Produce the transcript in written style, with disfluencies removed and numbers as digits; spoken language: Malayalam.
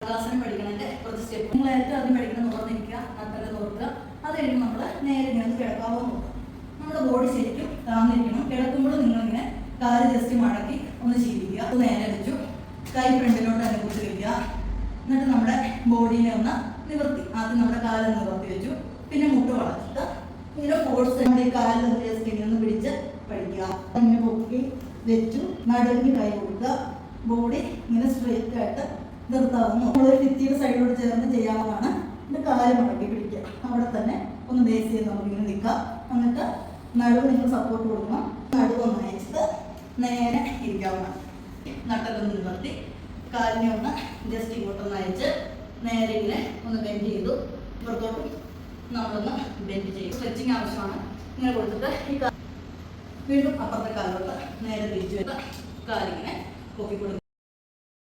യോഗാസനം പഠിക്കണതിന്റെ കുറച്ച് സ്റ്റെപ്പ് നിങ്ങൾ ഏറ്റവും ആദ്യം പഠിക്കണം തുറന്നിരിക്കുക, നട്ടല് നോക്കുക. അത് കഴിഞ്ഞ് നമ്മൾ നേരെ ഇങ്ങനെ കിടക്കാവോ നോക്കുക. നമ്മുടെ ബോഡി ശരിക്കും താന്നിരിക്കണം. കിടക്കുമ്പോൾ നിങ്ങളിങ്ങനെ കാല് ജസ്റ്റ് മടക്കി ഒന്ന് ശീലിക്കുക. അത് നേരെ വെച്ചു, കൈ ഫ്രണ്ടിലോട്ട് തന്നെ കുത്തി വയ്ക്കുക. എന്നിട്ട് നമ്മുടെ ബോഡീനെ ഒന്ന് നിവർത്തി, ആദ്യം നമ്മുടെ കാലിൽ നിവർത്തി വെച്ചു, പിന്നെ മുട്ട് വളച്ചിട്ട് ഇങ്ങനെ ഫോഴ്സ് നമ്മുടെ ഈ കാലിൽ ഒന്ന് ജസ്റ്റ് ഇങ്ങനെ ഒന്ന് പിടിച്ച് പഠിക്കുക. ഇങ്ങനെ പൊക്കി വെച്ചു, നടുവിന് കൈ കൊടുക്കുക, ബോഡി ഇങ്ങനെ സ്ട്രെയിറ്റ് ആയിട്ട് നിർത്താവുന്നു. നമ്മളൊരു ഭിത്തിയുടെ സൈഡിലോട്ട് ചേർന്ന് ചെയ്യാവുന്നതാണ്. എന്നിട്ട് കാല് മടക്കി പിടിക്കുക, അവിടെ തന്നെ ഒന്ന് ബേസ് ചെയ്ത് നമുക്കിങ്ങനെ നിൽക്കാം. എന്നിട്ട് നടുവ് നിങ്ങൾ സപ്പോർട്ട് കൊടുക്കണം. നടുവ് ഒന്ന് അയച്ചിട്ട് നേരെ ഇരിക്കാവുന്നതാണ്. നട്ടലൊന്ന് നിവർത്തി കാലിനെ ഒന്ന് ജസ്റ്റ് ഇങ്ങോട്ടൊന്ന് അയച്ച് നേരെ ഇങ്ങനെ ഒന്ന് ബെൻഡ് ചെയ്തു. ഇപ്പുറത്തോട്ടും നമ്മളൊന്ന് ബെൻഡ് ചെയ്യും. സ്ട്രെച്ചിങ് ആവശ്യമാണ്. ഇങ്ങനെ കൊടുത്തിട്ട് ഈ വീണ്ടും അപ്പുറത്തെ കാലോട്ട് നേരെ തിരിച്ചു വെക്കുക. കാലിങ്ങനെ പൊക്കി കൊടുക്കുക.